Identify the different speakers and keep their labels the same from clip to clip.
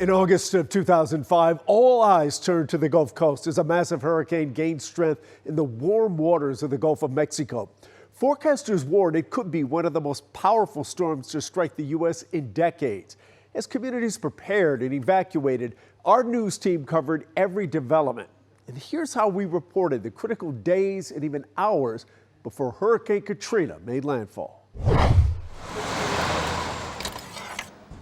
Speaker 1: In August of 2005, all eyes turned to the Gulf Coast as a massive hurricane gained strength in the warm waters of the Gulf of Mexico. Forecasters warned it could be one of the most powerful storms to strike the U.S. in decades. As communities prepared and evacuated, our news team covered every development. And here's how we reported the critical days and even hours before Hurricane Katrina made landfall.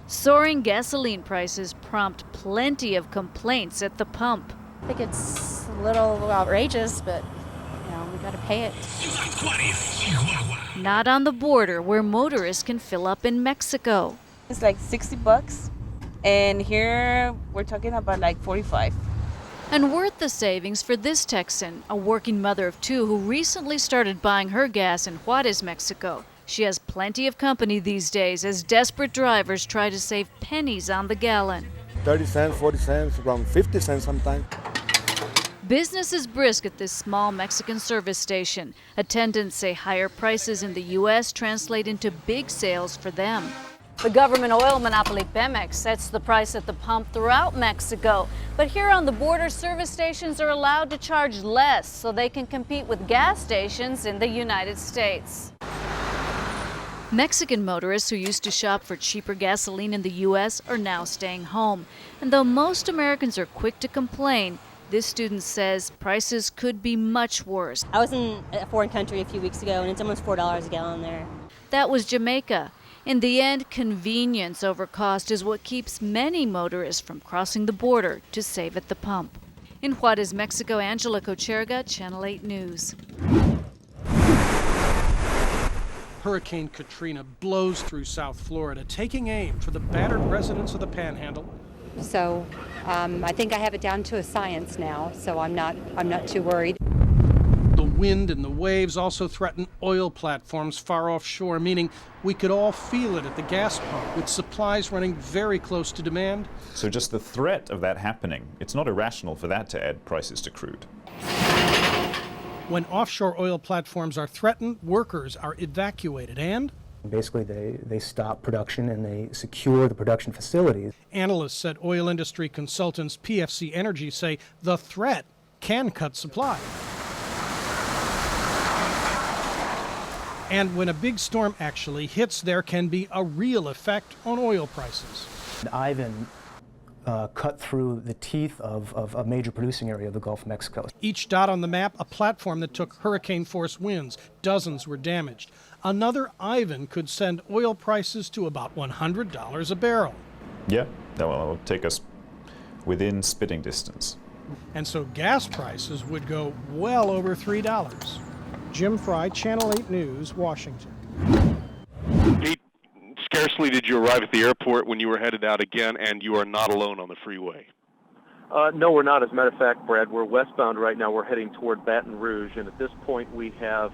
Speaker 2: Soaring gasoline prices prompt plenty of complaints at the pump.
Speaker 3: I think it's a little outrageous, but we got to pay it.
Speaker 2: Not on the border where motorists can fill up in Mexico.
Speaker 4: It's like $60, and here we're talking about like 45.
Speaker 2: And worth the savings for this Texan, a working mother of two who recently started buying her gas in Juarez, Mexico. She has plenty of company these days as desperate drivers try to save pennies on the gallon.
Speaker 5: 30 cents, 40 cents, around 50 cents sometimes.
Speaker 2: Business is brisk at this small Mexican service station. Attendants say higher prices in the U.S. translate into big sales for them. The government oil monopoly Pemex sets the price at the pump throughout Mexico. But here on the border, service stations are allowed to charge less so they can compete with gas stations in the United States. Mexican motorists who used to shop for cheaper gasoline in the U.S. are now staying home. And though most Americans are quick to complain, this student says prices could be much worse.
Speaker 6: I was in a foreign country a few weeks ago, and it's almost $4 a gallon there.
Speaker 2: That was Jamaica. In the end, convenience over cost is what keeps many motorists from crossing the border to save at the pump. In Juarez, Mexico, Angela Cocherga, Channel 8 News.
Speaker 7: Hurricane Katrina blows through South Florida, taking aim for the battered residents of the Panhandle.
Speaker 8: So I think I have it down to a science now, so I'm not too worried.
Speaker 7: The wind and the waves also threaten oil platforms far offshore, meaning we could all feel it at the gas pump, with supplies running very close to demand.
Speaker 9: So just the threat of that happening, it's not irrational for that to add prices to crude.
Speaker 7: When offshore oil platforms are threatened, workers are evacuated and
Speaker 10: basically they stop production and they secure the production facilities.
Speaker 7: Analysts at oil industry consultants PFC Energy say the threat can cut supply. And when a big storm actually hits, there can be a real effect on oil prices.
Speaker 10: Ivan cut through the teeth of a major producing area of the Gulf of Mexico.
Speaker 7: Each dot on the map, a platform that took hurricane-force winds. Dozens were damaged. Another Ivan could send oil prices to about $100 a barrel.
Speaker 9: Yeah, that will take us within spitting distance.
Speaker 7: And so gas prices would go well over $3. Jim Fry, Channel 8 News, Washington.
Speaker 11: Pete, scarcely did you arrive at the airport when you were headed out again, and you are not alone on the freeway.
Speaker 12: No, we're not. As a matter of fact, Brad, we're westbound right now. We're heading toward Baton Rouge, and at this point we have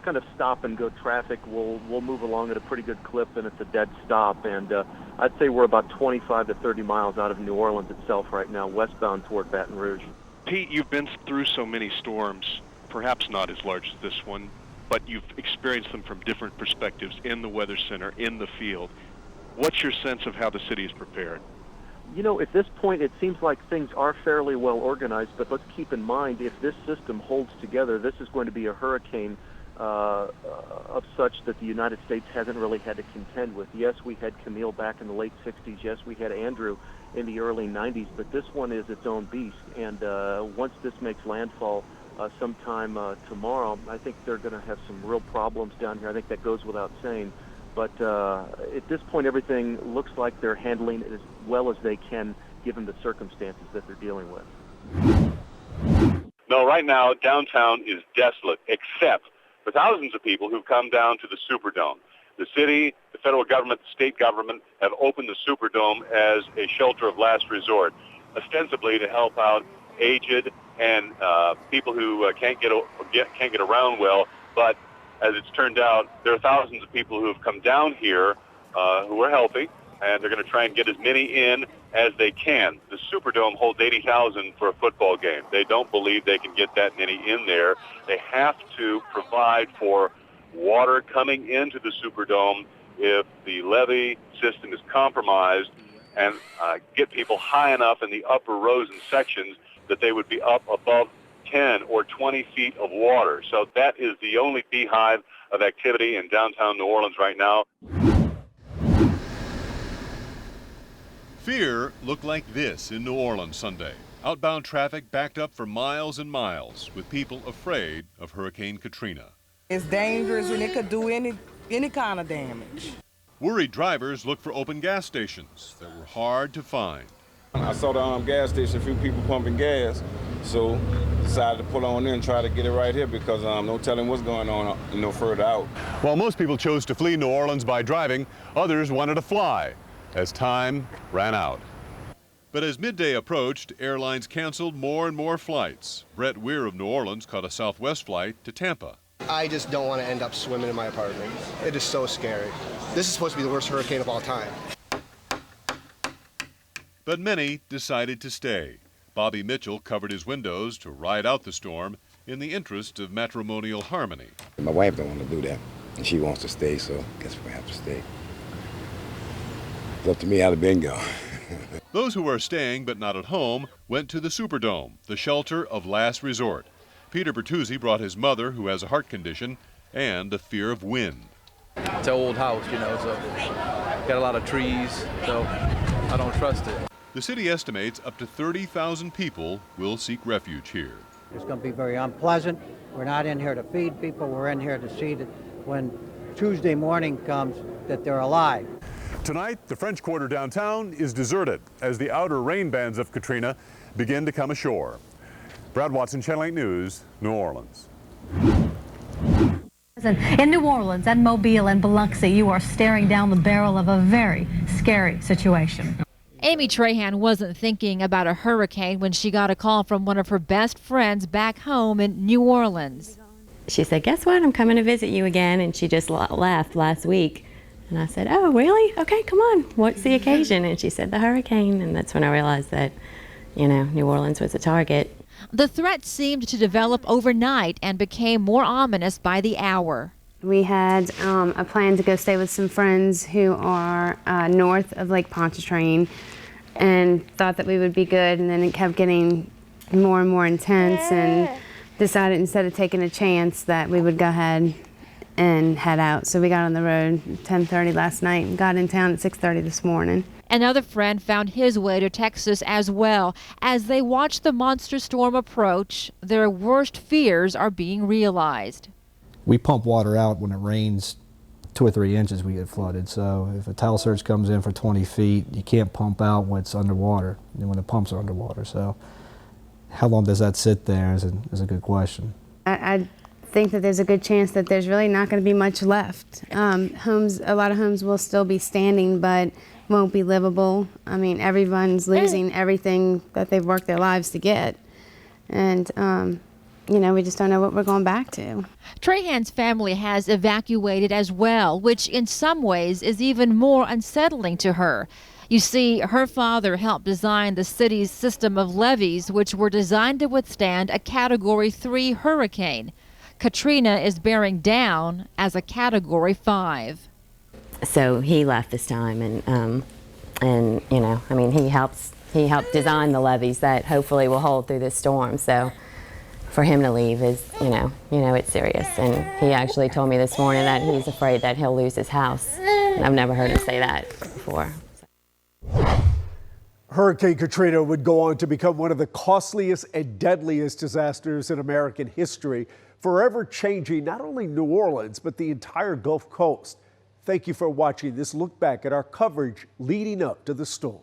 Speaker 12: kind of stop-and-go traffic. We'll move along at a pretty good clip, and it's a dead stop. And I'd say we're about 25 to 30 miles out of New Orleans itself right now, westbound toward Baton Rouge.
Speaker 11: Pete, you've been through so many storms, perhaps not as large as this one, but you've experienced them from different perspectives in the weather center, in the field. What's your sense of how the city is prepared?
Speaker 12: You know, at this point, it seems like things are fairly well organized, but let's keep in mind, if this system holds together, this is going to be a hurricane of such that the United States hasn't really had to contend with. Yes, we had Camille back in the late 60s. Yes, we had Andrew in the early 90s, but this one is its own beast. And once this makes landfall sometime tomorrow, I think they're going to have some real problems down here. I think that goes without saying. But at this point, everything looks like they're handling it as well as they can, given the circumstances that they're dealing with.
Speaker 13: No, right now, downtown is desolate, except for thousands of people who've come down to the Superdome. The city, the federal government, the state government have opened the Superdome as a shelter of last resort, ostensibly to help out aged and people who can't get around well. But as it's turned out, there are thousands of people who have come down here who are healthy, and they're going to try and get as many in as they can. The Superdome holds 80,000 for a football game. They don't believe they can get that many in there. They have to provide for water coming into the Superdome. If the levee system is compromised, and get people high enough in the upper rows and sections that they would be up above 10 or 20 feet of water. So that is the only beehive of activity in downtown New Orleans right now.
Speaker 14: Fear looked like this in New Orleans Sunday. Outbound traffic backed up for miles and miles, with people afraid of Hurricane Katrina.
Speaker 15: It's dangerous and it could do any kind of damage.
Speaker 14: Worried drivers looked for open gas stations that were hard to find.
Speaker 16: I saw the gas station, a few people pumping gas, so decided to pull on in and try to get it right here because no telling what's going on no further out.
Speaker 14: While most people chose to flee New Orleans by driving, others wanted to fly as time ran out. But as midday approached, airlines canceled more and more flights. Brett Weir of New Orleans caught a Southwest flight to Tampa.
Speaker 17: I just don't want to end up swimming in my apartment. It is so scary. This is supposed to be the worst hurricane of all time.
Speaker 14: But many decided to stay. Bobby Mitchell covered his windows to ride out the storm in the interest of matrimonial harmony.
Speaker 18: My wife don't want to do that, and she wants to stay, so I guess we have to stay. It's up to me how the bingo.
Speaker 14: Those who are staying but not at home went to the Superdome, the shelter of last resort. Peter Bertuzzi brought his mother, who has a heart condition, and a fear of wind.
Speaker 19: It's an old house, you know, so got a lot of trees, so I don't trust it.
Speaker 14: The city estimates up to 30,000 people will seek refuge here.
Speaker 20: It's going to be very unpleasant. We're not in here to feed people. We're in here to see that when Tuesday morning comes, that they're alive.
Speaker 14: Tonight, the French Quarter downtown is deserted as the outer rain bands of Katrina begin to come ashore. Brad Watson, Channel 8 News, New Orleans.
Speaker 21: In New Orleans and Mobile and Biloxi, you are staring down the barrel of a very scary situation.
Speaker 22: Amy Trahan wasn't thinking about a hurricane when she got a call from one of her best friends back home in New Orleans.
Speaker 23: She said, "Guess what? I'm coming to visit you again." And she just left last week. And I said, "Oh, really? Okay, come on. What's the occasion?" And she said, "The hurricane." And that's when I realized that, you know, New Orleans was a target.
Speaker 22: The threat seemed to develop overnight and became more ominous by the hour.
Speaker 24: We had a plan to go stay with some friends who are north of Lake Pontchartrain and thought that we would be good, and then it kept getting more and more intense and decided instead of taking a chance that we would go ahead and head out. So we got on the road at 10:30 last night and got in town at 6:30 this morning.
Speaker 22: Another friend found his way to Texas as well. As they watch the monster storm approach, their worst fears are being realized.
Speaker 25: We pump water out when it rains 2 or 3 inches, we get flooded. So if a tile surge comes in for 20 feet, you can't pump out when it's underwater, and when the pumps are underwater. So how long does that sit there is a good question.
Speaker 24: I think that there's a good chance that there's really not going to be much left. A lot of homes will still be standing, but won't be livable. I mean, everyone's losing everything that they've worked their lives to get. And, you know, we just don't know what we're going back to.
Speaker 22: Trahan's family has evacuated as well, which in some ways is even more unsettling to her. You see, her father helped design the city's system of levees, which were designed to withstand a Category 3 hurricane. Katrina is bearing down as a Category 5.
Speaker 23: So he left this time, and you know, I mean, he helped design the levees that hopefully will hold through this storm. So for him to leave is, you know, it's serious. And he actually told me this morning that he's afraid that he'll lose his house. And I've never heard him say that before.
Speaker 1: Hurricane Katrina would go on to become one of the costliest and deadliest disasters in American history, forever changing not only New Orleans, but the entire Gulf Coast. Thank you for watching this look back at our coverage leading up to the storm.